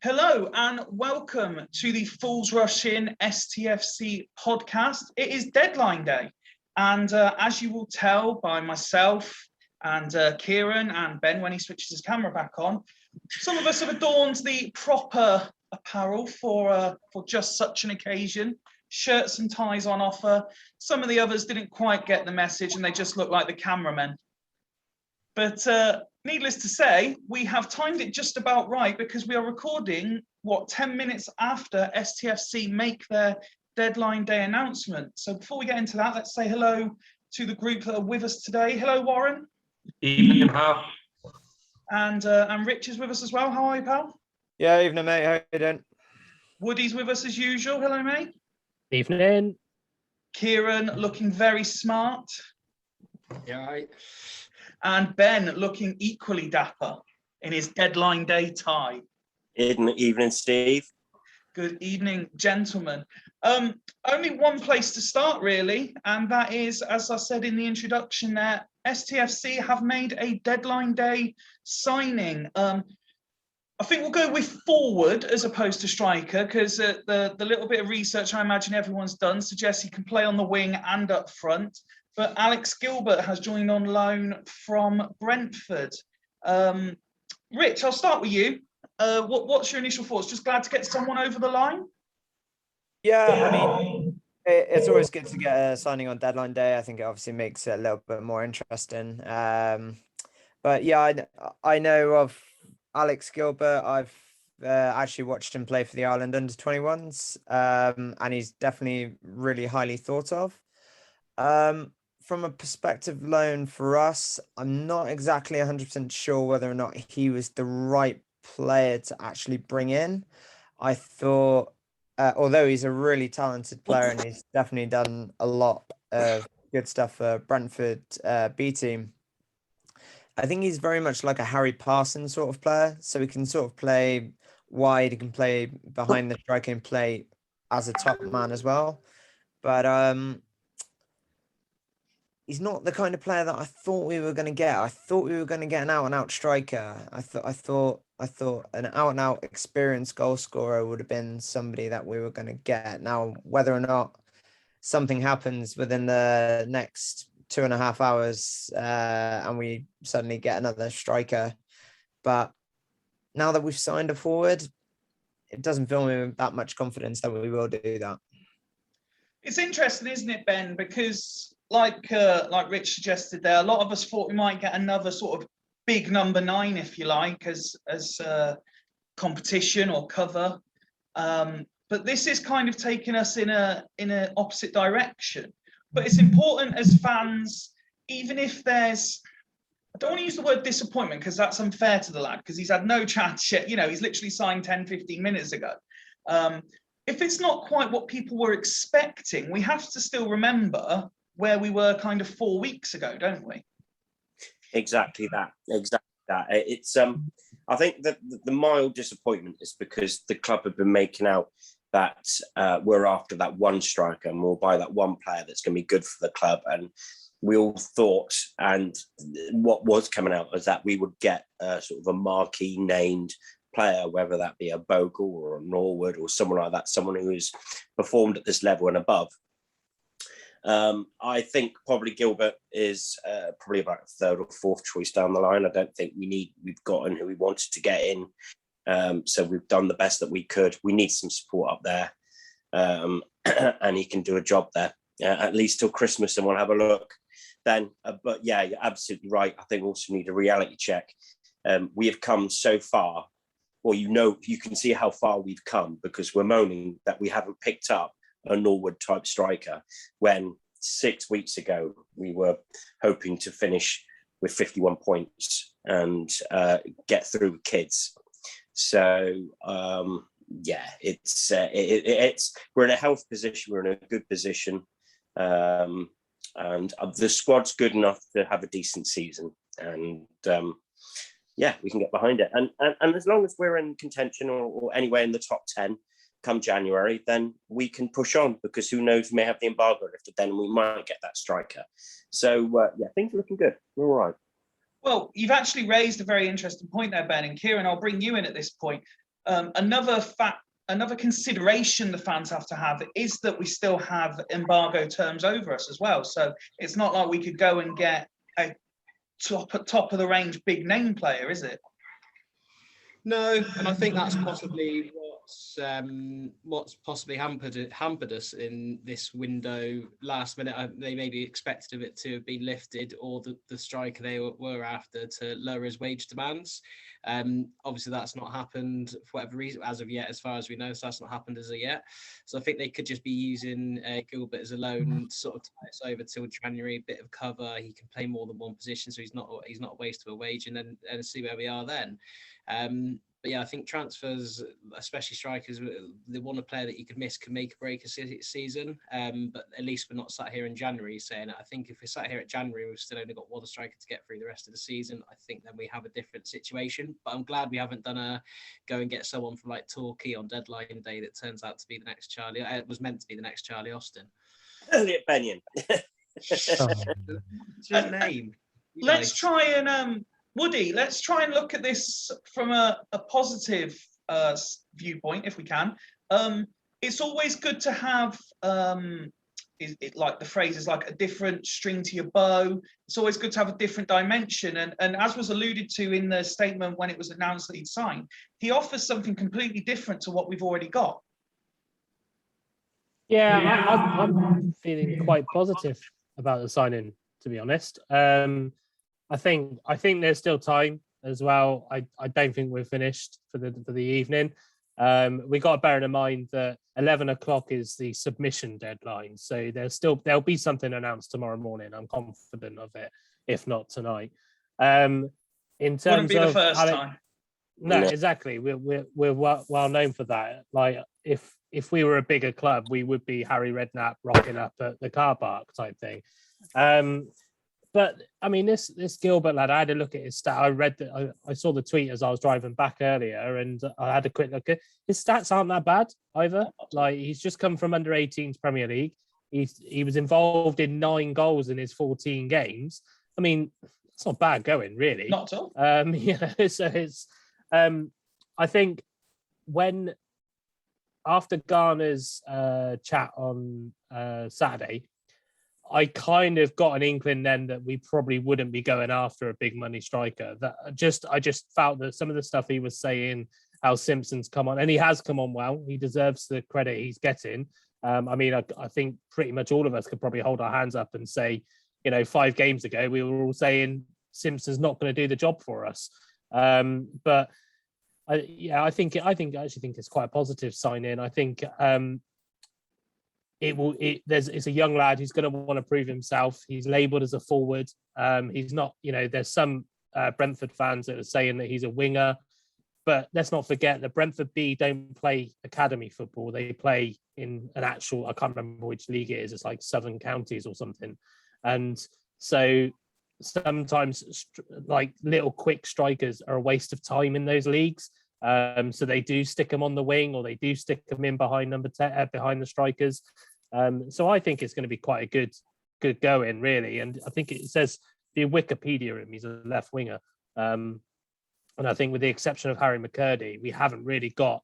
Hello and welcome to the Fools Rush In STFC podcast. It is deadline day, and as you will tell by myself and Kieran and Ben when he switches his camera back on, some of us have adorned the proper apparel for just such an occasion. Shirts and ties on offer. Some of the others didn't quite get the message and they just look like the cameramen. But needless to say, we have timed it just about right because we are recording, 10 minutes after STFC make their deadline day announcement. So before we get into that, let's say hello to the group that are with us today. Hello, Warren. Evening, pal. And Rich is with us as well. How are you, pal? Yeah, evening, mate. How you doing? Woody's with us as usual. Hello, mate. Evening. Kieran looking very smart. Yeah, right. And Ben looking equally dapper in his deadline day tie. Evening, Steve. Good evening, gentlemen. Only one place to start, really, and that is, as I said in the introduction there, STFC have made a deadline day signing. I think we'll go with forward as opposed to striker because the little bit of research I imagine everyone's done suggests he can play on the wing and up front. But Alex Gilbert has joined on loan from Brentford. Rich, I'll start with you. What's your initial thoughts? Just glad to get someone over the line? Yeah, I mean, it's always good to get a signing on deadline day. I think it obviously makes it a little bit more interesting. But yeah, I know of Alex Gilbert. I've actually watched him play for the Ireland under-21s, and he's definitely really highly thought of. From a perspective loan for us, I'm not exactly 100% sure whether or not he was the right player to actually bring in. I thought, although he's a really talented player and he's definitely done a lot of good stuff for Brentford B team, I think he's very much like a Harry Parsons sort of player. So he can sort of play wide, he can play behind the striker and play as a top man as well. But he's not the kind of player that I thought we were going to get. I thought we were going to get an out-and-out striker. I thought an out-and-out experienced goal scorer would have been somebody that we were going to get. Now, whether or not something happens within the next 2.5 hours and we suddenly get another striker, but now that we've signed a forward, it doesn't fill me with that much confidence that we will do that. It's interesting, isn't it, Ben? Because like Rich suggested there, a lot of us thought we might get another sort of big number 9, if you like, as competition or cover. But this is kind of taking us in an opposite direction. But it's important as fans, even if there's, I don't want to use the word disappointment because that's unfair to the lad because he's had no chance yet. You know, he's literally signed 10, 15 minutes ago. If it's not quite what people were expecting, we have to still remember where we were kind of 4 weeks ago, don't we? Exactly that. It's I think that the mild disappointment is because the club have been making out that we're after that one striker and we'll buy that one player that's going to be good for the club. And we all thought, and what was coming out was that we would get sort of a marquee named player, whether that be a Bogle or a Norwood or someone like that, someone who has performed at this level and above. I think probably Gilbert is probably about a third or fourth choice down the line. I don't think we've gotten who we wanted to get in. So we've done the best that we could. We need some support up there. And he can do a job there, at least till Christmas, and we'll have a look then. But yeah, you're absolutely right. I think we also need a reality check. We have come so far, or you can see how far we've come because we're moaning that we haven't picked up a Norwood type striker when 6 weeks ago we were hoping to finish with 51 points and get through with kids. So it's we're in a health position, we're in a good position, and the squad's good enough to have a decent season, and we can get behind it, and as long as we're in contention or anywhere in the top 10 come January, then we can push on because who knows, we may have the embargo lifted then and we might get that striker. So things are looking good. We're all right. Well, you've actually raised a very interesting point there, Ben, and Kieran, I'll bring you in at this point. another consideration the fans have to have is that we still have embargo terms over us as well. So it's not like we could go and get a top of the range big name player, is it? No, and I think that's possibly what's possibly hampered us in this window last minute. They maybe expected of it to have been lifted, or the striker they were after to lower his wage demands. Obviously, that's not happened for whatever reason as of yet, as far as we know. So that's not happened as of yet. So I think they could just be using Gilbert as a loan, sort of tie us over till January, bit of cover. He can play more than one position, so he's not a waste of a wage, and then see where we are then. But yeah, I think transfers, especially strikers, the one player that you could miss can make or break a season. But at least we're not sat here in January saying it. I think if we're sat here at January, we've still only got one striker to get through the rest of the season. I think then we have a different situation. But I'm glad we haven't done a go and get someone from like Torquay on deadline day that turns out to be the next Charlie. It was meant to be the next Charlie Austin. Elliot Benyon. What's his name? Let's try and Woody, let's try and look at this from a positive viewpoint, if we can. It's always good to have, like the phrase is like a different string to your bow. It's always good to have a different dimension. And as was alluded to in the statement when it was announced that he'd signed, he offers something completely different to what we've already got. Yeah, I'm feeling quite positive about the signing, to be honest. I think there's still time as well. I don't think we're finished for the evening. We got to bear in mind that 11 o'clock is the submission deadline, so there'll be something announced tomorrow morning. I'm confident of it, if not tonight. In terms Wouldn't be of the first time. No, exactly. We're well known for that. Like if we were a bigger club, we would be Harry Redknapp rocking up at the car park type thing. But I mean, this Gilbert lad, I had a look at his stat. I saw the tweet as I was driving back earlier, and I had a quick look at his stats. Aren't that bad either. Like, he's just come from under 18s Premier League. He was involved in 9 goals in his 14 games. I mean, it's not bad going, really. Not at all. So it's. I think after Garner's chat on Saturday, I kind of got an inkling then that we probably wouldn't be going after a big money striker. I just felt that some of the stuff he was saying, how Simpson's come on, and he has come on well. He deserves the credit he's getting. I mean, I think pretty much all of us could probably hold our hands up and say, 5 games ago, we were all saying Simpson's not going to do the job for us. But I actually think it's quite a positive sign in. I think it's a young lad who's going to want to prove himself. He's labelled as a forward. He's not, there's some Brentford fans that are saying that he's a winger, but let's not forget that Brentford B don't play academy football. They play in an actual, I can't remember which league it is. It's like Southern Counties or something. And so sometimes like little quick strikers are a waste of time in those leagues. So they do stick them on the wing, or they do stick them in behind number 10, behind the strikers. So I think it's going to be quite a good going, really. And I think it says the Wikipedia him, he's a left winger. And I think with the exception of Harry McCurdy, we haven't really got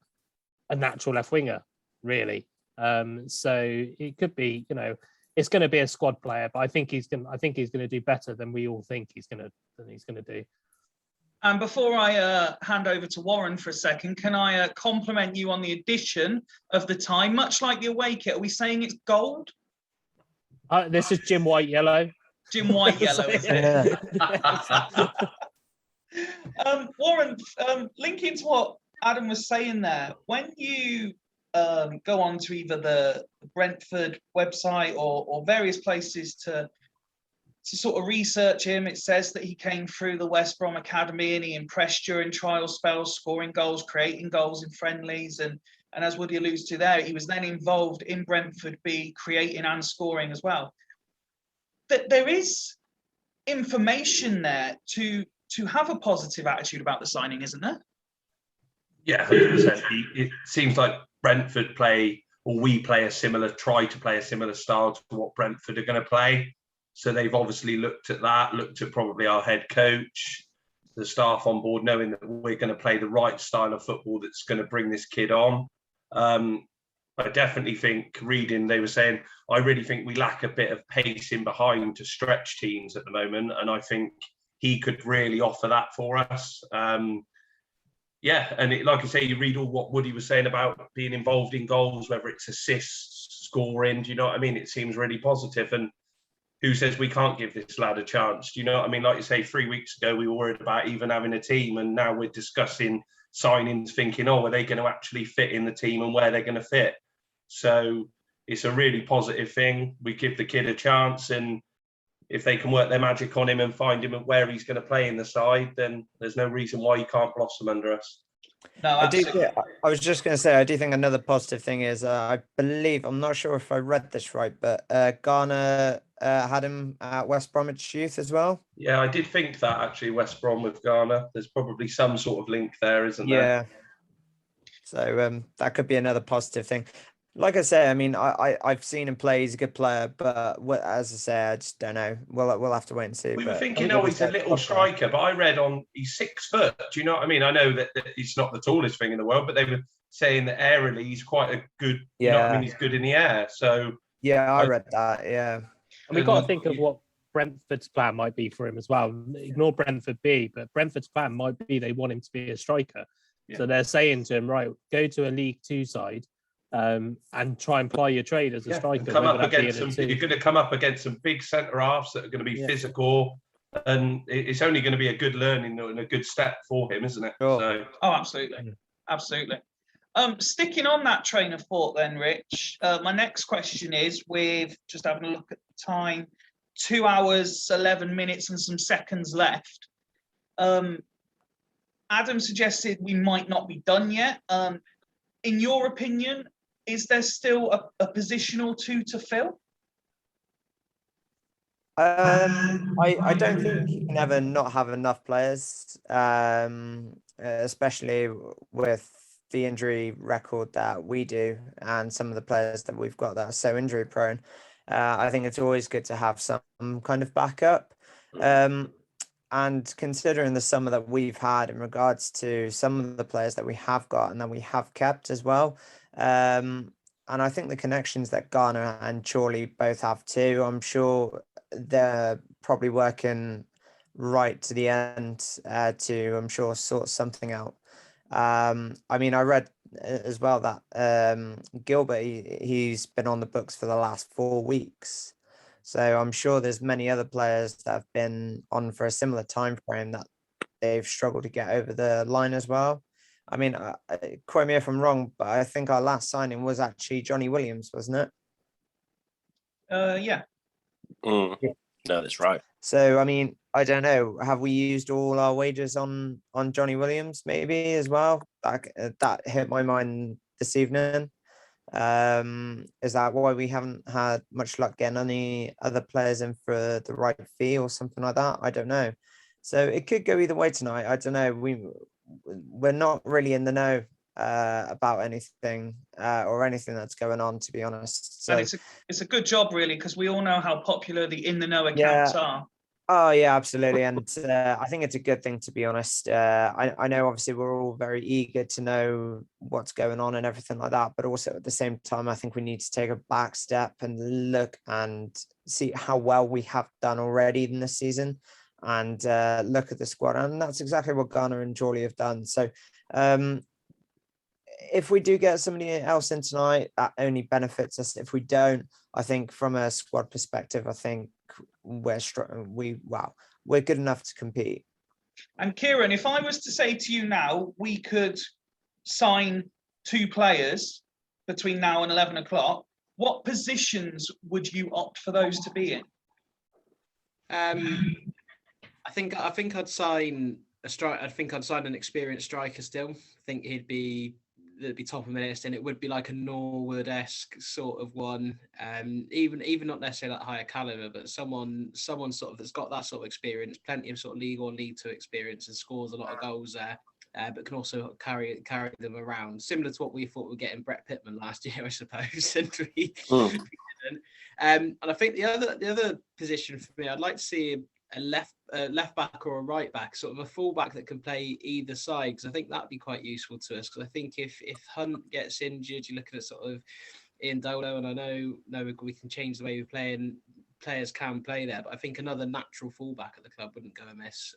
a natural left winger, really. So it could be, it's going to be a squad player, but I think he's going to do better than we all think he's going to do. And before I hand over to Warren for a second, can I compliment you on the addition of the tie? Much like the away kit, are we saying it's gold? This is Jim White yellow. Jim White yellow, is it? Warren, linking to what Adam was saying there, when you go on to either the Brentford website or various places to sort of research him, it says that he came through the West Brom Academy and he impressed during trial spells, scoring goals, creating goals in friendlies. And as Woody alludes to there, he was then involved in Brentford B, creating and scoring as well. There is information there to have a positive attitude about the signing, isn't there? Yeah, 100%. It seems like Brentford try to play a similar style to what Brentford are going to play. So they've obviously looked at probably our head coach, the staff on board, knowing that we're going to play the right style of football that's going to bring this kid on. I definitely think, reading, they were saying, I really think we lack a bit of pace in behind to stretch teams at the moment. And I think he could really offer that for us. Yeah, and like I say, you read all what Woody was saying about being involved in goals, whether it's assists, scoring, do you know what I mean? It seems really positive. And who says we can't give this lad a chance? Do you know what I mean? Like you say, 3 weeks ago, we were worried about even having a team, and now we're discussing signings, thinking, oh, are they going to actually fit in the team and where they're going to fit? So it's a really positive thing. We give the kid a chance, and if they can work their magic on him and find him where he's going to play in the side, then there's no reason why he can't blossom under us. No, I was just going to say, I do think another positive thing is, I believe, I'm not sure if I read this right, but Garner had him at West Bromwich Youth as well. Yeah, I did think that, actually, West Brom with Garner. There's probably some sort of link there, isn't there? Yeah. So that could be another positive thing. Like I say, I mean, I've seen him play. He's a good player, but as I say, I just don't know. We'll have to wait and see. We were thinking, oh, he's a little striker, but I read he's 6 foot. Do you know what I mean? I know that he's not the tallest thing in the world, but they were saying that aerially he's quite a good. Yeah, you know what I mean, he's good in the air. So yeah, I read that. Yeah, and we've got to think of what Brentford's plan might be for him as well. Ignore Brentford B, but Brentford's plan might be they want him to be a striker. Yeah. So they're saying to him, right, go to a League Two side. And try and ply your trade as a striker. Come up against you're going to come up against some big centre halves that are going to be physical, and it's only going to be a good learning and a good step for him, isn't it? Sure. So, absolutely. Sticking on that train of thought, then, Rich. My next question is, with just having a look at the time, 2 hours, 11 minutes, and some seconds left. Adam suggested we might not be done yet. In your opinion, is there still a position or two to fill? I don't think you can ever not have enough players, especially with the injury record that we do and some of the players that we've got that are so injury prone. I think it's always good to have some kind of backup. And considering the summer that we've had in regards to some of the players that we have got and that we have kept as well, and I think the connections that Garner and Chorley both have too, I'm sure they're probably working right to the end to, I'm sure, sort something out. I mean, I read as well that Gilbert, he's been on the books for the last 4 weeks. So I'm sure there's many other players that have been on for a similar time frame that they've struggled to get over the line as well. I mean, quote me if I'm wrong, but I think our last signing was actually Johnny Williams, wasn't it? Yeah. No, that's right. So, I mean, I don't know. Have we used all our wages on Johnny Williams maybe as well? That hit my mind this evening. Is that why we haven't had much luck getting any other players in for the right fee or something like that? I don't know. So it could go either way tonight. I don't know. We're not really in the know about anything or anything that's going on, to be honest. So, and it's a good job, really, because we all know how popular the in the know accounts are. Oh yeah, absolutely, and I think it's a good thing, to be honest. I know obviously we're all very eager to know what's going on and everything like that, but also at the same time, I think we need to take a back step and look and see how well we have done already in this season, and look at the squad, and that's exactly what Garner and Chorley have done. So if we do get somebody else in tonight, that only benefits us. If we don't, I think from a squad perspective, I think we're good enough to compete. And Kieran, if I was to say to you now, we could sign 2 players between now and 11 o'clock, what positions would you opt for those to be in? I think I'd sign a strike. I think I'd sign an experienced striker still. I think that'd be top of the list, and it would be like a Norwood-esque sort of one. Even not necessarily that higher caliber, but someone sort of that's got that sort of experience, plenty of sort of League 1, League 2 experience, and scores a lot of goals there. But can also carry them around, similar to what we thought we'd get in Brett Pittman last year, I suppose. And we didn't. And I think the other position for me, I'd like to see a left back or a right back, sort of a full back that can play either side, because I think that'd be quite useful to us. Because I think if Hunt gets injured, you're looking at sort of Ian Dolo, and I know we can change the way we play and players can play there, but I think another natural fullback at the club wouldn't go amiss.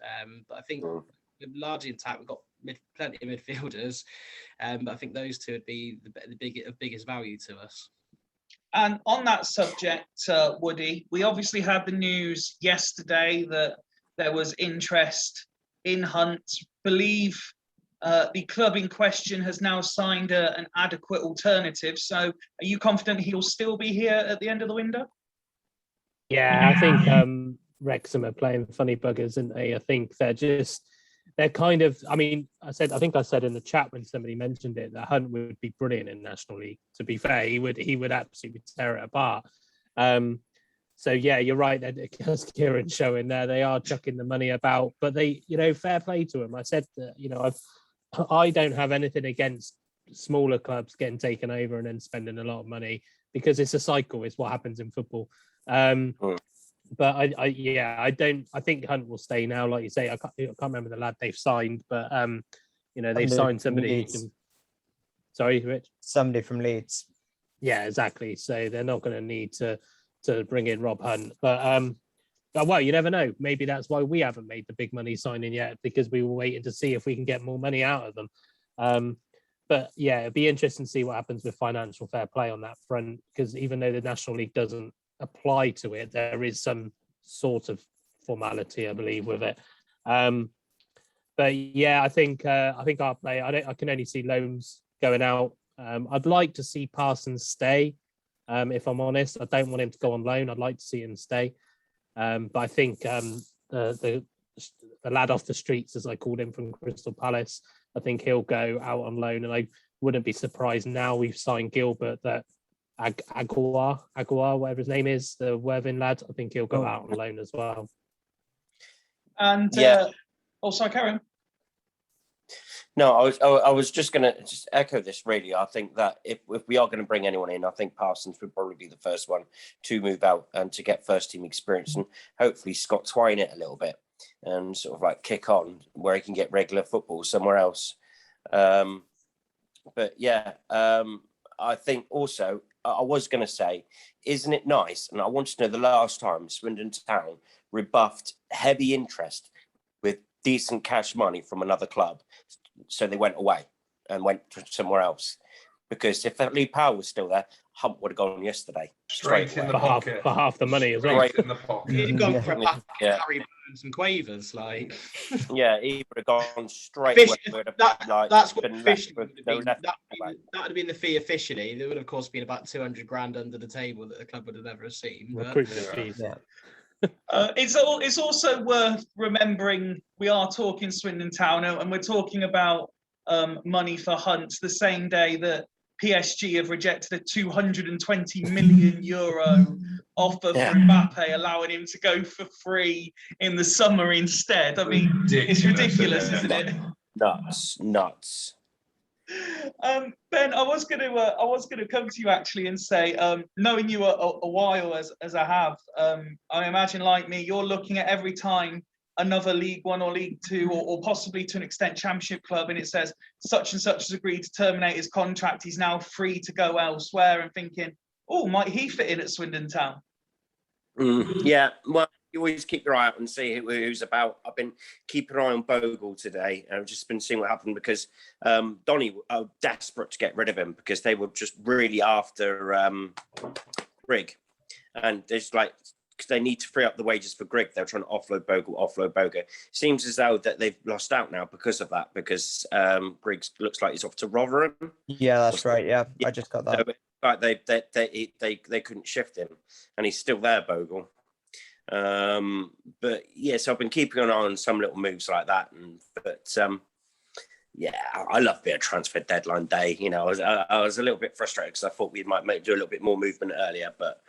But I think we're largely intact. We've got plenty of midfielders, but I think those two would be the biggest value to us. And on that subject, Woody, we obviously had the news yesterday that there was interest in Hunt. Believe the club in question has now signed an adequate alternative. So are you confident he'll still be here at the end of the window? Yeah, I think Wrexham are playing funny buggers, aren't they? I think they're kind of, I mean, I think I said in the chat when somebody mentioned it that Hunt would be brilliant in National League. To be fair, he would absolutely tear it apart. So yeah, you're right. As Kieran's showing there, they are chucking the money about, but they, fair play to them. I said that, I don't have anything against smaller clubs getting taken over and then spending a lot of money, because it's a cycle. It's what happens in football. But I think Hunt will stay now. Like you say, I can't remember the lad they've signed, but they've signed somebody. Sorry, Rich? Somebody from Leeds. Yeah, exactly. So they're not going to need to bring in Rob Hunt. But well, you never know. Maybe that's why we haven't made the big money signing yet, because we were waiting to see if we can get more money out of them. But yeah, it'd be interesting to see what happens with financial fair play on that front, because even though the National League doesn't apply to it, there is some sort of formality, I believe, with it. But yeah, I think our play, I can only see loans going out. I'd like to see Parsons stay, if I'm honest. I don't want him to go on loan. I'd like to see him stay. But I think the lad off the streets, as I called him, from Crystal Palace, I think he'll go out on loan, and I wouldn't be surprised now we've signed Gilbert that Aguilar, whatever his name is, the Worthing lad, I think he'll go out on loan as well. And sorry, Karen. No, I was just going to echo this. Really, I think that if we are going to bring anyone in, I think Parsons would probably be the first one to move out and to get first team experience, and hopefully Scott Twine it a little bit and sort of like kick on where he can get regular football somewhere else. But yeah, I think also I was going to say, isn't it nice? And I want to know the last time Swindon Town rebuffed heavy interest with decent cash money from another club. So they went away and went to somewhere else. Because if Lee Powell was still there, Hunt would have gone yesterday. Straight in the pocket. For half the money as well. Straight in the pocket. He'd gone for a pack of Harry Burns and Quavers, like. Yeah, he would have gone straight. That's what officially would have been. That would have been the fee officially. There would have, of course, been about 200 grand under the table that the club would have never seen. Recruitment fees. Yeah. It's also worth remembering we are talking Swindon Town, and we're talking about money for Hunt the same day that PSG have rejected a 220 million euro offer for Mbappe, allowing him to go for free in the summer instead. I mean, it's ridiculous, isn't it? Nuts. Ben, I was going to come to you actually and say, knowing you a while as I have, I imagine like me, you're looking at every time another League One or League Two or possibly to an extent Championship club, and it says such and such has agreed to terminate his contract. He's now free to go elsewhere, and thinking, oh, might he fit in at Swindon Town? Yeah, well, you always keep your eye out and see who's about. I've been keeping an eye on Bogle today. I've just been seeing what happened because Donny are desperate to get rid of him because they were just really after Grigg, and there's like, because they need to free up the wages for Grigg. They're trying to offload Bogle. Seems as though that they've lost out now because of that, because Grigg looks like he's off to Rotherham. Yeah, that's right. Yeah, I just got that. So, they couldn't shift him, and he's still there, Bogle. But yeah, so I've been keeping an eye on some little moves like that, yeah, I love a bit of transfer deadline day. You know, I was a little bit frustrated because I thought we might do a little bit more movement earlier, but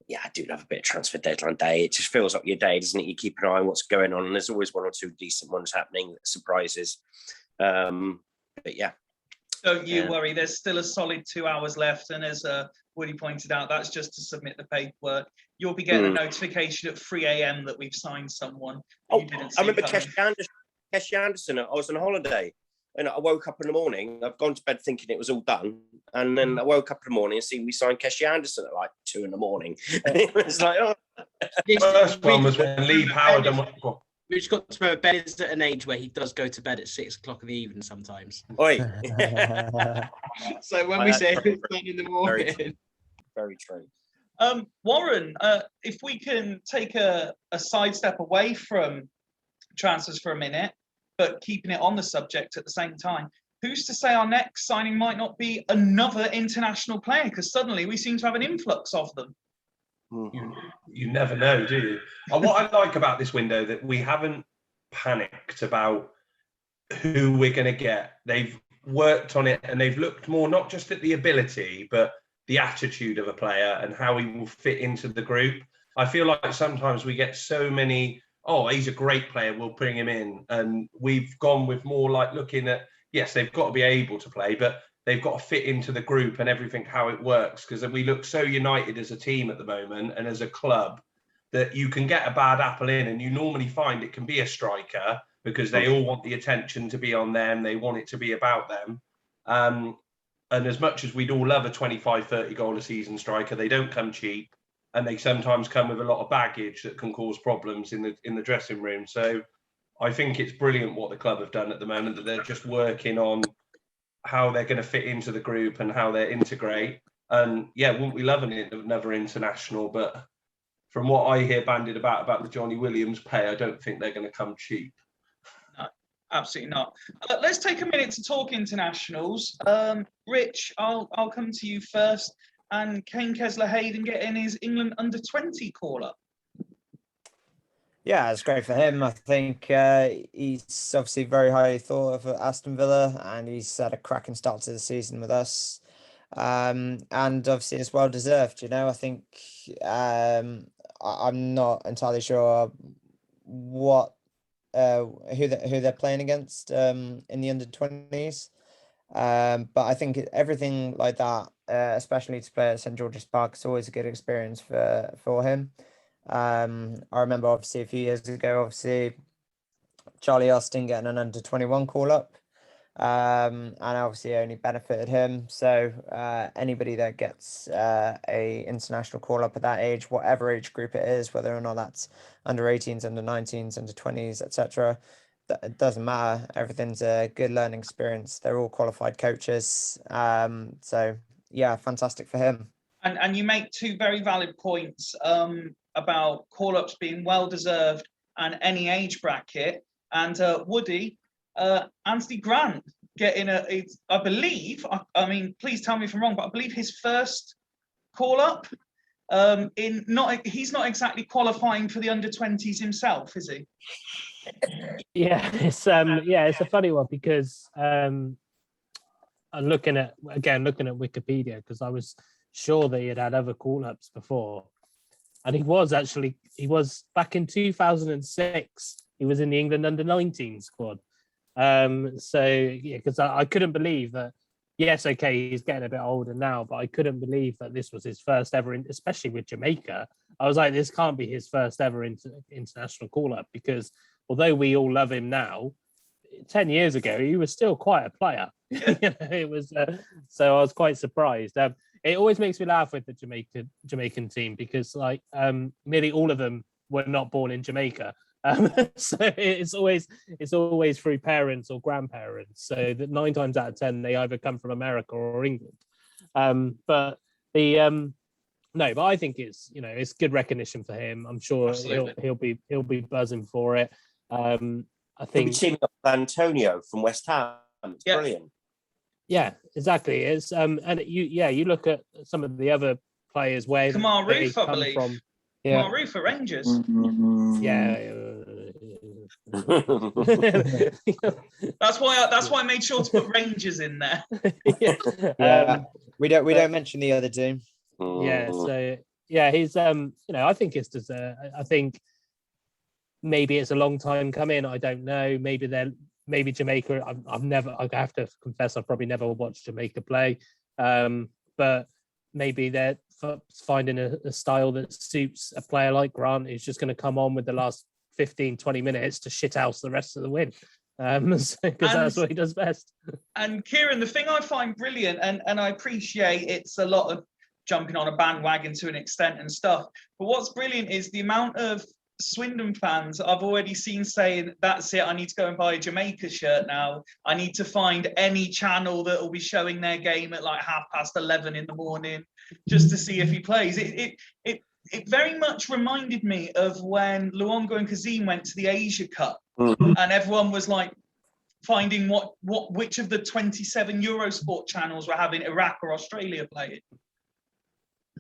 yeah, I do love a bit of transfer deadline day. It just fills up your day, doesn't it? You keep an eye on what's going on, and there's always one or two decent ones happening, surprises. But yeah. Don't you worry, there's still a solid 2 hours left, and as Woody pointed out, that's just to submit the paperwork. You'll be getting a notification at 3 a.m. that we've signed someone. Oh, You didn't I remember coming. Keshy Anderson. I was on holiday and I woke up in the morning. I've gone to bed thinking it was all done. And then I woke up in the morning and seen we signed Keshy Anderson at like 2 a.m. And it was like, oh. First one was when Lee Howard and We just got to remember Ben is at an age where he does go to bed at 6 o'clock in the evening sometimes. Oi. So when we say it's done in the morning. Very true. Warren, if we can take a sidestep away from transfers for a minute, but keeping it on the subject at the same time, who's to say our next signing might not be another international player? Because suddenly we seem to have an influx of them. You never know, do you? And what I like about this window that we haven't panicked about who we're going to get. They've worked on it and they've looked more not just at the ability, but the attitude of a player and how he will fit into the group. I feel like sometimes we get so many, oh, he's a great player, we'll bring him in. And we've gone with more like looking at, yes, they've got to be able to play, but they've got to fit into the group and everything, how it works. Because we look so united as a team at the moment and as a club that you can get a bad apple in and you normally find it can be a striker because they all want the attention to be on them. They want it to be about them. And as much as we'd all love a 25, 30 goal a season striker, they don't come cheap. And they sometimes come with a lot of baggage that can cause problems in the dressing room. So I think it's brilliant what the club have done at the moment, that they're just working on how they're going to fit into the group and how they integrate. And yeah, wouldn't we love another international? But from what I hear bandied about the Johnny Williams pay, I don't think they're going to come cheap. No, absolutely not. Let's take a minute to talk internationals. Rich, I'll come to you first. And Kane Kesler-Hayden getting his England under-20 call-up. Yeah, it's great for him. I think he's obviously very highly thought of at Aston Villa, and he's had a cracking start to the season with us. And obviously it's well deserved. You know, I think I'm not entirely sure what who they're playing against in the under-20s. But I think everything like that, especially to play at St George's Park, is always a good experience for him. I remember obviously a few years ago, obviously Charlie Austin getting an under-21 call up, and obviously only benefited him. So anybody that gets a international call up at that age, whatever age group it is, whether or not that's under 18s, under 19s, under 20s, etc., it doesn't matter. Everything's a good learning experience. They're all qualified coaches. So yeah, fantastic for him. And you make two very valid points about call-ups being well-deserved and any age bracket. And Woody, Anthony Grant getting I believe, I mean, please tell me if I'm wrong, but I believe his first call-up he's not exactly qualifying for the under-20s himself, is he? Yeah, it's a funny one because I'm looking at Wikipedia because I was sure that he had other call-ups before, and he was back in 2006. He was in the England under-19 squad. So yeah, because I couldn't believe that. Yes, okay, he's getting a bit older now, but I couldn't believe that this was his first ever, especially with Jamaica. I was like, this can't be his first ever international call-up because although we all love him now, 10 years ago, he was still quite a player. It was so I was quite surprised. It always makes me laugh with the Jamaican team because like nearly all of them were not born in Jamaica. So it's always through parents or grandparents. So that 9 times out of 10 they either come from America or England. But I think it's good recognition for him. I'm sure he'll be buzzing for it. I think teaming up with Antonio from West Ham. It's brilliant. Yeah, exactly. It's and you look at some of the other players where Kamar they Roof, I come believe. from. Yeah. Kamar Roof for Rangers. Yeah. That's why I made sure to put Rangers in there. We don't mention the other team. Yeah, so yeah, he's I think it's I think maybe it's a long time coming. I don't know. Maybe Jamaica. I have to confess, I've probably never watched Jamaica play. But maybe they're finding a style that suits a player like Grant, who's just going to come on with the last 15, 20 minutes to shithouse the rest of the win. Because that's what he does best. And Kieran, the thing I find brilliant, and I appreciate it's a lot of jumping on a bandwagon to an extent and stuff, but what's brilliant is the amount of Swindon fans I've already seen saying, that's it, I need to go and buy a Jamaica shirt now. I need to find any channel that will be showing their game at like 11:30 in the morning just to see if he plays. It very much reminded me of when Luongo and Kazim went to the Asia Cup, and everyone was like finding which of the 27 Eurosport channels were having Iraq or Australia playing.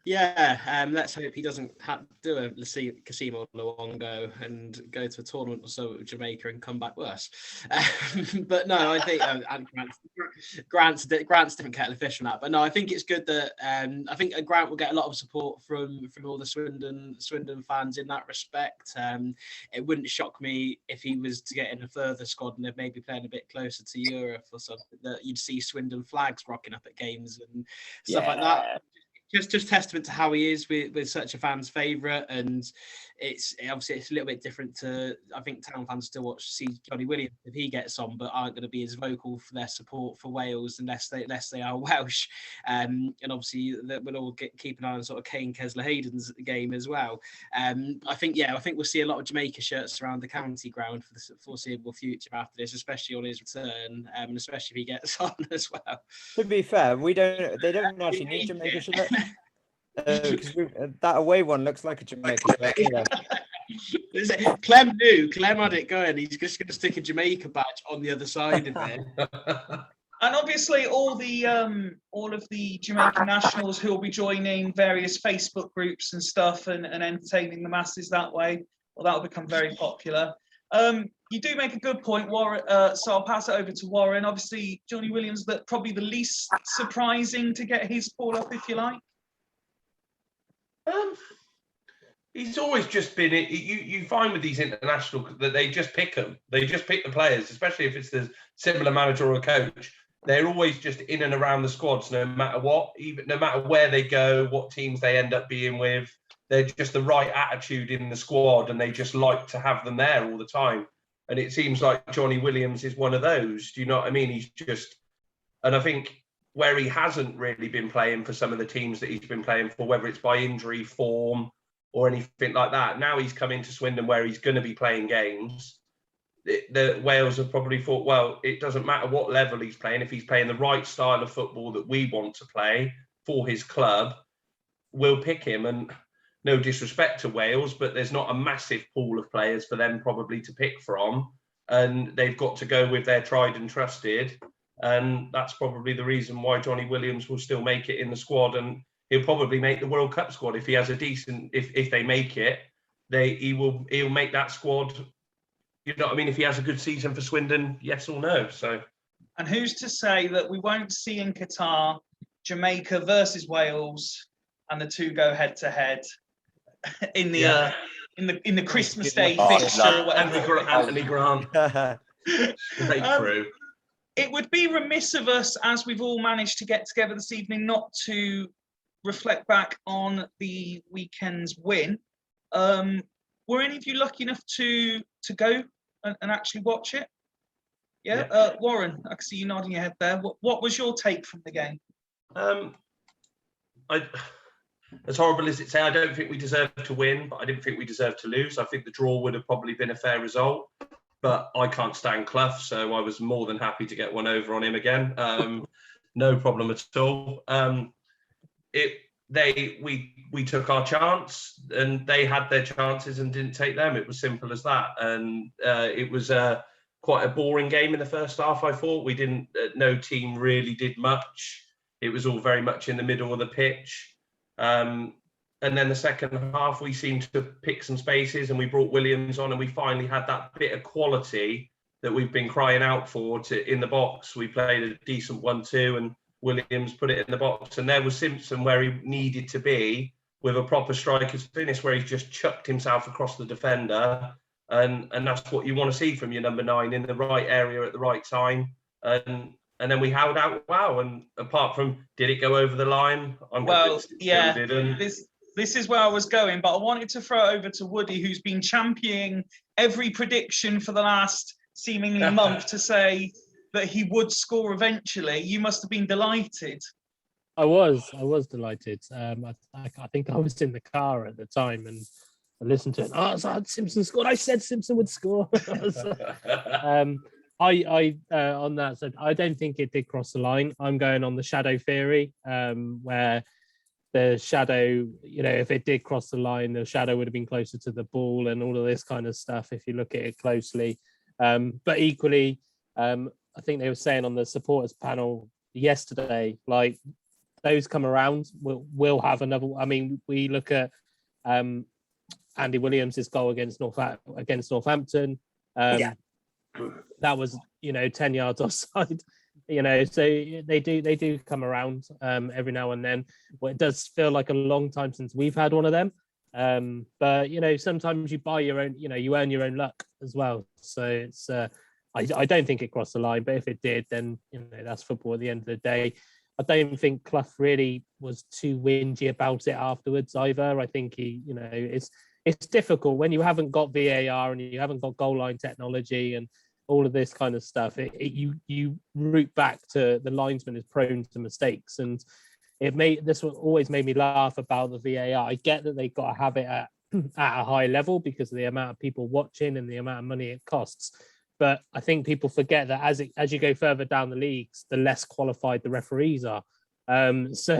Yeah, let's hope he doesn't do a Kasim or Luongo and go to a tournament or so with Jamaica and come back worse. But no, I think and Grant's a different kettle of fish on that. But no, I think it's good that I think Grant will get a lot of support from all the Swindon fans in that respect. It wouldn't shock me if he was to get in a further squad and they're maybe playing a bit closer to Europe or something, that you'd see Swindon flags rocking up at games and stuff like that. Just testament to how he is with such a fan's favourite, and it's obviously it's a little bit different to, I think town fans still see Johnny Williams if he gets on, but aren't going to be as vocal for their support for Wales unless they are Welsh. And obviously that we'll all keep an eye on sort of Kane Kesler Hayden's game as well. I think we'll see a lot of Jamaica shirts around the county ground for the foreseeable future after this, especially on his return, and especially if he gets on as well. To be fair, they don't actually need Jamaica shirts. Because that away one looks like a Jamaica shirt. Clem had it going. He's just going to stick a Jamaica badge on the other side of it. And obviously all of the Jamaican nationals who will be joining various Facebook groups and stuff and entertaining the masses that way, well, that'll become very popular. You do make a good point, Warren. So I'll pass it over to Warren. Obviously, Johnny Williams, probably the least surprising to get his call up, if you like. He's always just been. You find with these international that they just pick them. They just pick the players, especially if it's the similar manager or a coach. They're always just in and around the squads, no matter what, even no matter where they go, what teams they end up being with. They're just the right attitude in the squad, and they just like to have them there all the time. And it seems like Johnny Williams is one of those. Do you know what I mean? He's just, and I think where he hasn't really been playing for some of the teams that he's been playing for, whether it's by injury, form, or anything like that. Now he's come into Swindon where he's going to be playing games. The Wales have probably thought, well, it doesn't matter what level he's playing. If he's playing the right style of football that we want to play for his club, we'll pick him. And no disrespect to Wales, but there's not a massive pool of players for them probably to pick from. And they've got to go with their tried and trusted. And that's probably the reason why Johnny Williams will still make it in the squad, and he'll probably make the World Cup squad if he has a decent. If they make it, he'll make that squad. You know what I mean? If he has a good season for Swindon, yes or no. So, and who's to say that we won't see in Qatar Jamaica versus Wales, and the two go head to head in the Christmas Day fixture or whatever. Anthony Grant. Breakthrough. It would be remiss of us, as we've all managed to get together this evening, not to reflect back on the weekend's win. Were any of you lucky enough to go and actually watch it? Yeah. Warren, I can see you nodding your head there. What was your take from the game? As horrible as it sounds, I don't think we deserved to win, but I didn't think we deserved to lose. I think the draw would have probably been a fair result. But I can't stand Clough, so I was more than happy to get one over on him again. No problem at all. We took our chance, and they had their chances and didn't take them. It was simple as that. And it was quite a boring game in the first half. I thought no team really did much. It was all very much in the middle of the pitch. And then the second half, we seemed to pick some spaces, and we brought Williams on, and we finally had that bit of quality that we've been crying out for in the box. We played a decent 1-2, and Williams put it in the box. And there was Simpson where he needed to be with a proper striker's finish, where he's just chucked himself across the defender. And that's what you want to see from your number 9, in the right area at the right time. And and then we held out well. And apart from, did it go over the line? I'm Well, convinced it yeah, still didn't. this is where I was going, but I wanted to throw it over to Woody, who's been championing every prediction for the last seemingly month to say that he would score eventually. You must have been delighted. I was delighted. I think I was in the car at the time and I listened to it. Oh, Simpson scored. I said Simpson would score. I on that said, I don't think it did cross the line. I'm going on the shadow theory, where the shadow, if it did cross the line, the shadow would have been closer to the ball and all of this kind of stuff if you look at it closely. But equally, I think they were saying on the supporters panel yesterday, like those come around, we'll have another. I mean, we look at Andy Williams' goal against Northampton. That was 10 yards offside. So they do come around every now and then. Well, it does feel like a long time since we've had one of them. But sometimes you buy your own. You earn your own luck as well. So it's. I don't think it crossed the line, but if it did, then that's football at the end of the day. I don't think Clough really was too whingy about it afterwards either. I think he, it's difficult when you haven't got VAR and you haven't got goal line technology and all of this kind of stuff. You root back to the linesman is prone to mistakes, and this always made me laugh about the VAR. I get that they've got to have it at a high level because of the amount of people watching and the amount of money it costs. But I think people forget that as you go further down the leagues, the less qualified the referees are. So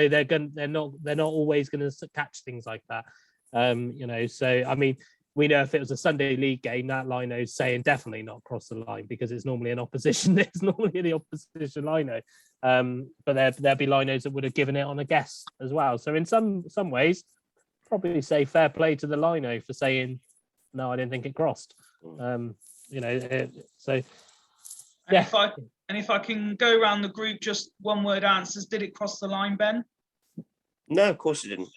they're not always going to catch things like that. So I mean, we know if it was a Sunday league game, that lino's saying definitely not cross the line because it's normally an opposition. It's normally the opposition lino. But there'll be linos that would have given it on a guess as well. So in some ways, probably say fair play to the lino for saying no, I didn't think it crossed. So yeah. If I can go around the group, just one word answers. Did it cross the line, Ben? No, of course it didn't.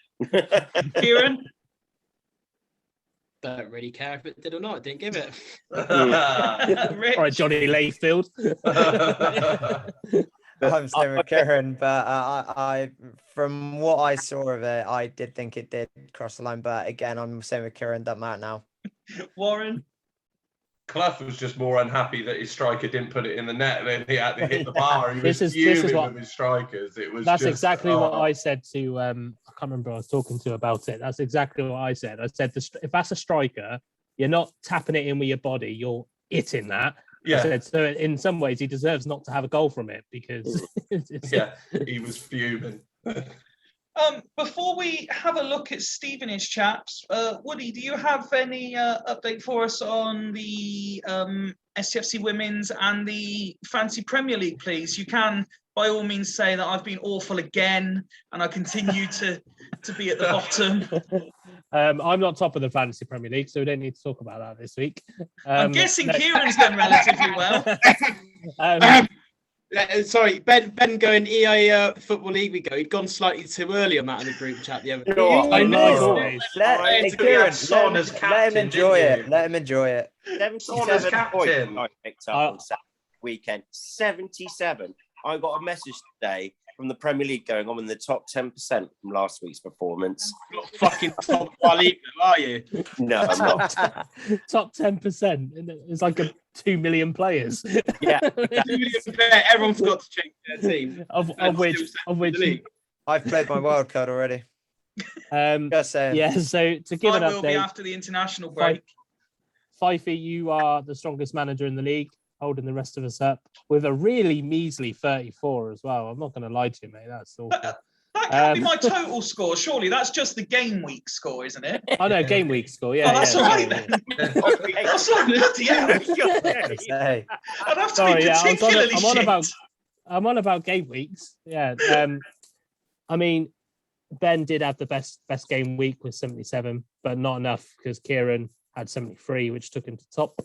Kieran? Don't really care if it did or not. I didn't give it. All right, Johnny Layfield. I'm saying with Kieran, but I from what I saw of it, I did think it did cross the line. But again, I'm saying with Kieran, doesn't matter now. Warren? Clough was just more unhappy that his striker didn't put it in the net and then he had to hit the bar. He was fuming with his strikers. That's exactly what I said to I can't remember who I was talking to about it. That's exactly what I said. I said if that's a striker, you're not tapping it in with your body, you're hitting that. Yeah. I said, so in some ways he deserves not to have a goal from it because he was fuming. Before we have a look at Stevenage, chaps, Woody, do you have any update for us on the STFC Women's and the Fancy Premier League, please? You can, by all means, say that I've been awful again and I continue to be at the bottom. I'm not top of the Fantasy Premier League, so we don't need to talk about that this week. I'm guessing Kieran's done relatively well. Sorry, Ben going EA Football League. He'd gone slightly too early on that in the group chat the other day. I know. Let him enjoy it. Let him enjoy it. 77 points I picked up on Saturday weekend. 77. I got a message today from the Premier League going, I'm in the top 10% from last week's performance. You're not fucking top our league, are you? No, I'm not. Top 10%. It's like 2 million players. Yeah. 2 million players. Everyone's got to change their team. Of which I've played my wild card already. Just saying. Yeah, so to give an update. Will be after the international break. Fifey, you are the strongest manager in the league, holding the rest of us up with a really measly 34 as well. I'm not going to lie to you, mate. That's awful. That can't be my total score, surely. That's just the game week score, isn't it? I know, game week score, yeah. Oh, that's all right then. That's all bloody hell. I'd have to be particularly I'm on about game weeks. Yeah. I mean, Ben did have the best game week with 77, but not enough because Kieran had 73, which took him to top.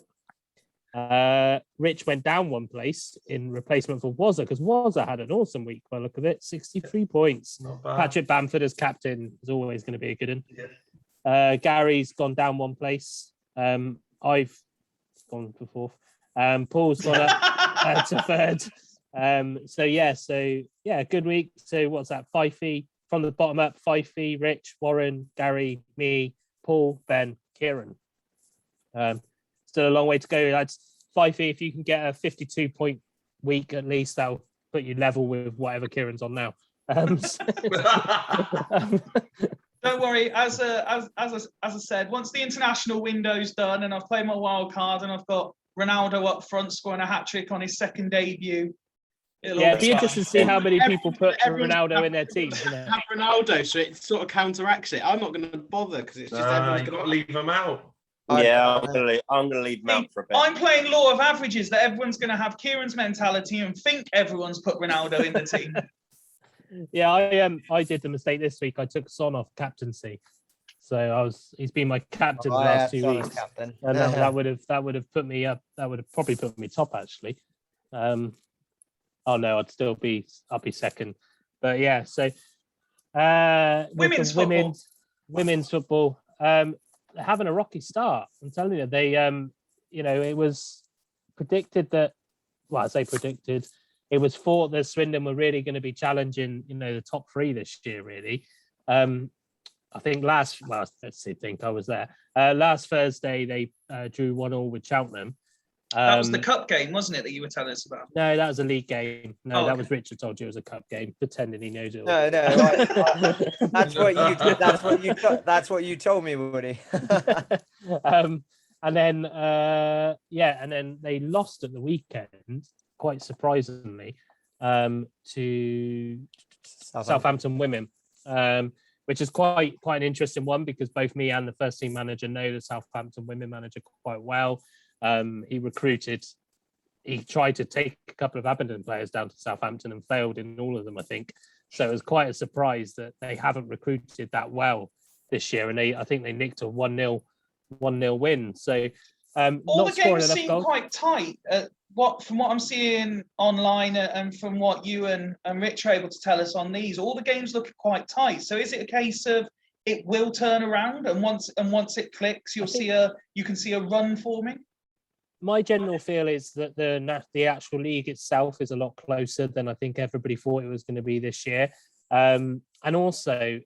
Rich went down one place in replacement for Wazza because Wazza had an awesome week by the look of it, 63 points. Patrick Bamford as captain is always going to be a good one. Yeah. Gary's gone down one place. I've gone for fourth. Paul's gone up to third. Good week. So what's that? Fifey from the bottom up: Fifey, Rich, Warren, Gary, me, Paul, Ben, Kieran. Still a long way to go, lads. Fifey, if you can get a 52-point week at least, that'll put you level with whatever Kieran's on now. Don't worry, as I said, once the international window's done and I've played my wild card and I've got Ronaldo up front scoring a hat-trick on his second debut. It'd be interesting to see how many people put Ronaldo in their team. Have Ronaldo, so it sort of counteracts it. I'm not going to bother because it's just everyone's you've going got to leave them out. Yeah, I'm going to leave them out for a bit. I'm playing law of averages that everyone's going to have Kieran's mentality and think everyone's put Ronaldo in the team. Yeah, I did the mistake this week. I took Son off captaincy, so he's been my captain the last 2 weeks, captain. and that would have put me up. That would have probably put me top actually. Oh no, I'll be second, but yeah. So women's football, they're having a rocky start. I'm telling you, they it was predicted that. Well, I say predicted. It was thought that Swindon were really going to be challenging, the top three this year, really. I think I was there. Last Thursday, they drew 1-1 with Cheltenham. That was the cup game, wasn't it, that you were telling us about? No, that was a league game. No, that was Richard told you it was a cup game, pretending he knows it all. No, that's what you told me, Woody. And then they lost at the weekend, quite surprisingly, to Southampton Women, which is quite an interesting one because both me and the first team manager know the Southampton Women manager quite well. He tried to take a couple of Aberdeen players down to Southampton and failed in all of them, I think. So it was quite a surprise that they haven't recruited that well this year, and I think they nicked a 1-0 win. So all the games seem quite tight. From what I'm seeing online and from what you and Rich are able to tell us on these, all the games look quite tight. So is it a case of it will turn around, and once it clicks, you can see a run forming? My general feel is that the actual league itself is a lot closer than I think everybody thought it was going to be this year. And also,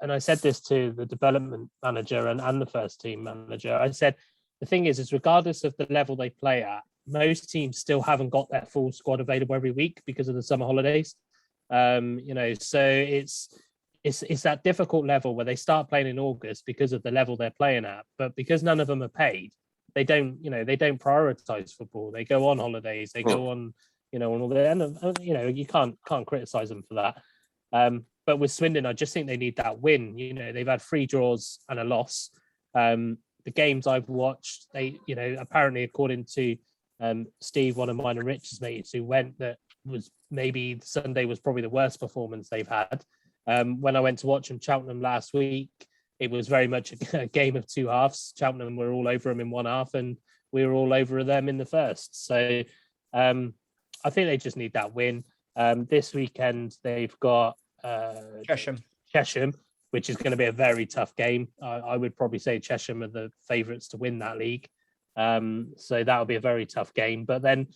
and I said this to the development manager and the first team manager, I said, the thing is regardless of the level they play at, most teams still haven't got their full squad available every week because of the summer holidays. So it's that difficult level where they start playing in August because of the level they're playing at, but because none of them are paid, they don't prioritize football. They go on holidays, they go on, on all the end. You can't criticize them for that. But with Swindon, I just think they need that win. They've had 3 draws and a loss. The games I've watched, they, apparently according to Steve, one of mine and Rich's mates who went, that was maybe Sunday was probably the worst performance they've had. When I went to watch them Cheltenham last week, it was very much a game of two halves. Cheltenham were all over them in one half and we were all over them in the first. So I think they just need that win. This weekend, they've got Chesham, which is going to be a very tough game. I would probably say Chesham are the favourites to win that league. So that'll be a very tough game. But then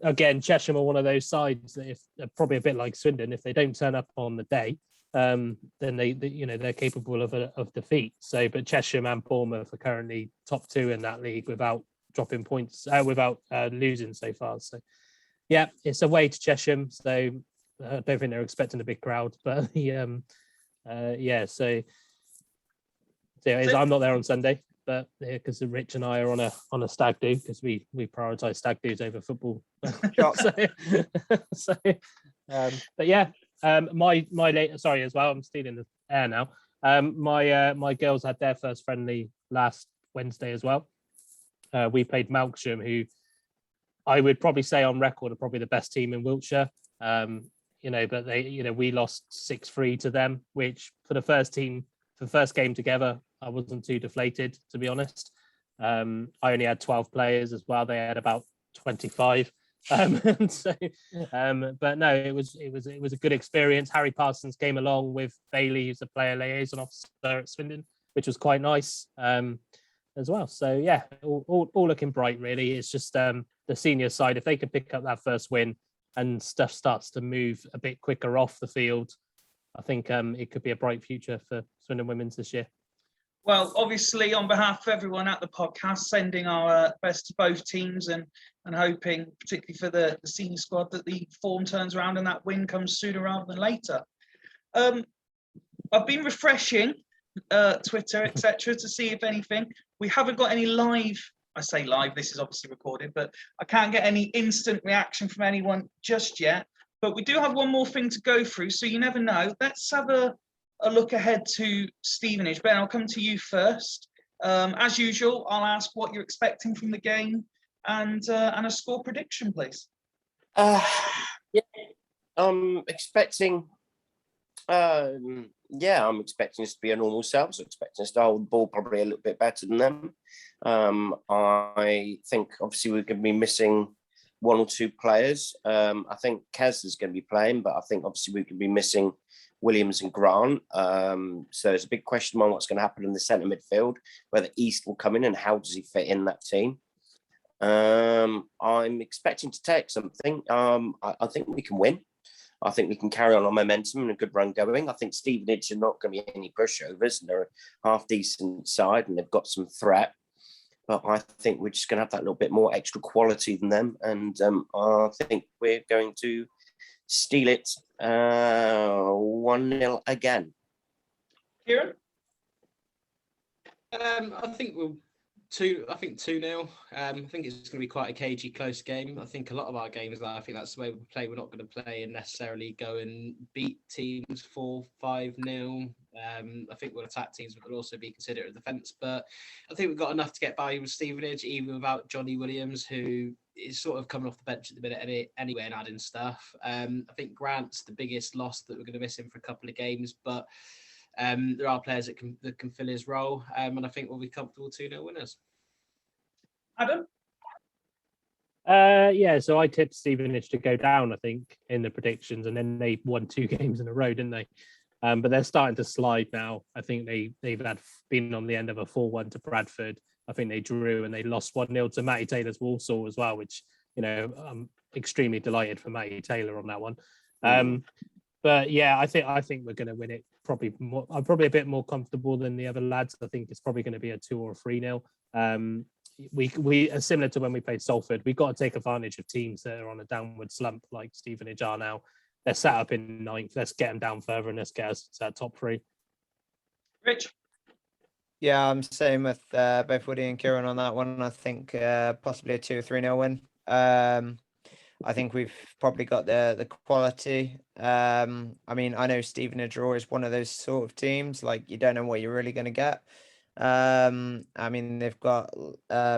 again, Chesham are one of those sides that if probably a bit like Swindon, if they don't turn up on the day, then they're capable of defeat. So, but Chesham and Bournemouth are currently top 2 in that league without dropping points, without losing so far. So, yeah, it's away to Chesham. So I don't think they're expecting a big crowd, but So I'm not there on Sunday, but because Rich and I are on a stag do because we prioritise stag do's over football. But yeah, sorry as well. I'm stealing the air now. My girls had their first friendly last Wednesday as well. We played Melksham, who I would probably say on record are probably the best team in Wiltshire. But we lost 6-3 to them, which for the first game together, I wasn't too deflated, to be honest. I only had 12 players as well. They had about 25. But no, it was a good experience. Harry Parsons came along with Bailey, who's a player liaison officer at Swindon, which was quite nice as well. So yeah, all looking bright really. It's just the senior side, if they could pick up that first win, and stuff starts to move a bit quicker off the field, I think it could be a bright future for Swindon Women's this year. Well, obviously, on behalf of everyone at the podcast, sending our best to both teams and hoping, particularly for the senior squad, that the form turns around and that win comes sooner rather than later. I've been refreshing Twitter, etc., to see if anything. We haven't got any live. I say live. This is obviously recorded, but I can't get any instant reaction from anyone just yet. But we do have one more thing to go through, so you never know. Let's have a look ahead to Stevenage. Ben, I'll come to you first. As usual, I'll ask what you're expecting from the game and a score prediction, please. Yeah, I'm expecting. I'm expecting us to be a normal selves. I'm expecting us to hold the ball probably a little bit better than them. I think obviously we're going to be missing one or two players. I think Kez is going to be playing, but I think obviously we could be missing Williams and Grant. So there's a big question on what's going to happen in the centre midfield, whether East will come in and how does he fit in that team. I'm expecting to take something. I think we can win. I think we can carry on our momentum and a good run going. I think Stevenage are not going to be any pushovers, and they're a half-decent side and they've got some threat. But I think we're just going to have that little bit more extra quality than them. And I think we're going to steal it 1-0 again. Kieran? I think we'll 2-0. I think it's going to be quite a cagey, close game. I think a lot of our games, I think that's the way we play. We're not going to play and necessarily go and beat teams 4-5-0. I think we'll attack teams, but we'll also be considerate of defence. But I think we've got enough to get by with Stevenage, even without Johnny Williams, who is sort of coming off the bench at the minute anyway and adding stuff. I think Grant's the biggest loss that we're going to miss him for a couple of games, but there are players that can fill his role, and I think we'll be comfortable 2-0 winners. Adam? So I tipped Stevenage to go down, I think, in the predictions, and then they won 2 games in a row, didn't they? But they're starting to slide now. I think they've been on the end of a 4-1 to Bradford. I think they drew and they lost 1-0 to Matty Taylor's Walsall as well, which, I'm extremely delighted for Matty Taylor on that one. But yeah, I think we're going to win it. I'm probably a bit more comfortable than the other lads. I think it's probably going to be a 2 or a 3-0. We are similar to when we played Salford. We've got to take advantage of teams that are on a downward slump like Stevenage are now. They're sat up in 9th. Let's get them down further and let's get us to that top 3. Rich? Yeah, I'm same with both Woody and Kieran on that one. I think possibly a 2 or 3-0 win. I think we've probably got the quality. I know Stevenage are always one of those sort of teams, like you don't know what you're really going to get. They've got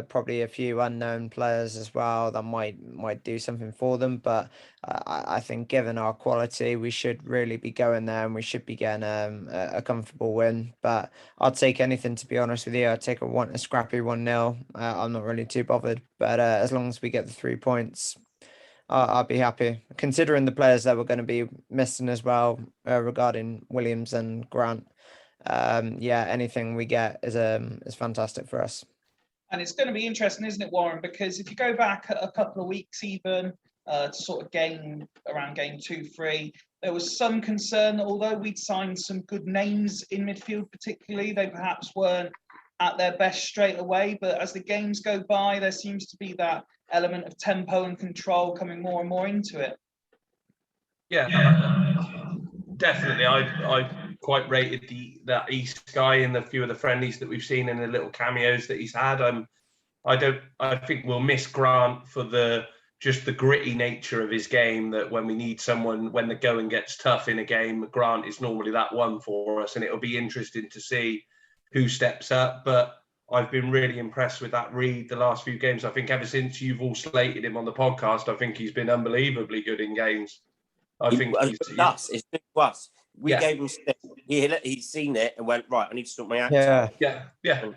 probably a few unknown players as well that might do something for them. But I think given our quality, we should really be going there and we should be getting a comfortable win. But I'll take anything, to be honest with you. I'll take a scrappy 1-0. I'm not really too bothered. But as long as we get the 3 points, I'll be happy, considering the players that we're going to be missing as well regarding Williams and Grant. Anything we get is fantastic for us. And it's going to be interesting, isn't it, Warren? Because if you go back a couple of weeks even to sort of game 2-3, there was some concern that although we'd signed some good names in midfield particularly, they perhaps weren't at their best straight away. But as the games go by, there seems to be that element of tempo and control coming more and more into it. Yeah, definitely. I quite rated that East guy in the few of the friendlies that we've seen and the little cameos that he's had. I think we'll miss Grant for the gritty nature of his game, that when we need someone, when the going gets tough in a game, Grant is normally that one for us, and it'll be interesting to see who steps up. But I've been really impressed with that Reed the last few games. I think ever since you've all slated him on the podcast, I think he's been unbelievably good in games. I think it's good to us. We gave him stick. He's seen it and went, right, I need to sort my act out. Yeah.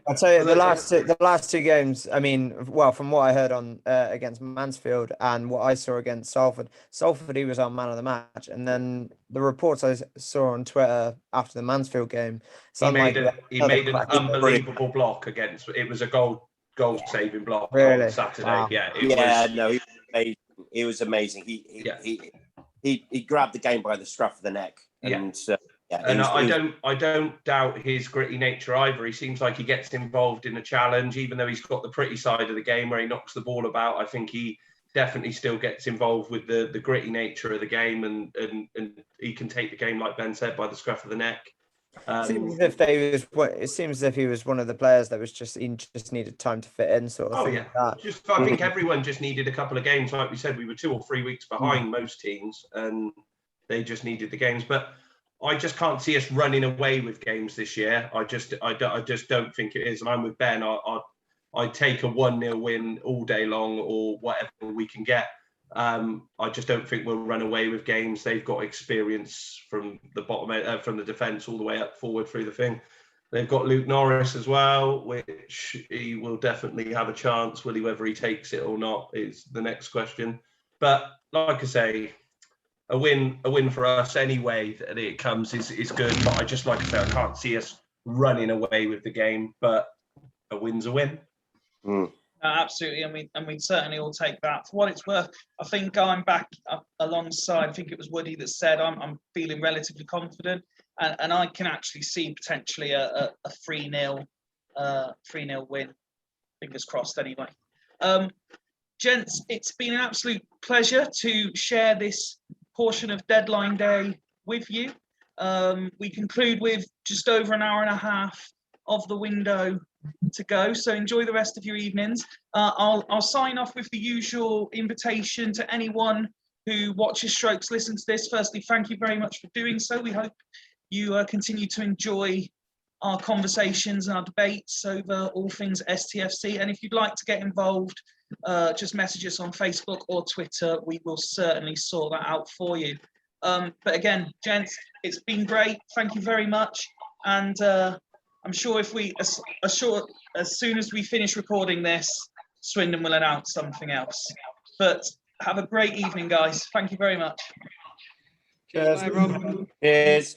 I'll tell you, the last two games, from what I heard on against Mansfield and what I saw against Salford, he was our man of the match. And then the reports I saw on Twitter after the Mansfield game, he made an unbelievable block against. It was a goal saving block really? on Saturday. Wow. Yeah, he He was amazing. He grabbed the game by the scruff of the neck. And I don't doubt his gritty nature either. He seems like he gets involved in a challenge, even though he's got the pretty side of the game where he knocks the ball about. I think he definitely still gets involved with the gritty nature of the game, and he can take the game, like Ben said, by the scruff of the neck. It seems as if he was one of the players that was just needed time to fit in, sort of thing. I think everyone just needed a couple of games. Like we said, we were 2 or 3 weeks behind most teams, and they just needed the games. But I just can't see us running away with games this year. I just don't think it is. And I'm with Ben. I'd take a 1-0 win all day long, or whatever we can get. I just don't think we'll run away with games. They've got experience from the bottom, from the defence all the way up forward through the thing. They've got Luke Norris as well, which he will definitely have a chance. Will he, whether he takes it or not, is the next question. But like I say, a win for us any way that it comes is good. But I just, like I say, I can't see us running away with the game. But a win's a win. Absolutely, and we'd certainly all take that. For what it's worth, I think going back alongside, I think it was Woody that said, I'm feeling relatively confident, and I can actually see potentially a 3-0 win. Fingers crossed, anyway. Gents, it's been an absolute pleasure to share this portion of deadline day with you. We conclude with just over an hour and a half of the window to go, so enjoy the rest of your evenings. I'll sign off with the usual invitation to anyone who watches strokes listen to this. Firstly, thank you very much for doing so. We hope you continue to enjoy our conversations and our debates over all things STFC, and if you'd like to get involved, just message us on Facebook or Twitter. We will certainly sort that out for you. But again, gents, it's been great. Thank you very much, and I'm sure as soon as we finish recording this, Swindon will announce something else. But have a great evening, guys. Thank you very much. Cheers. Cheers.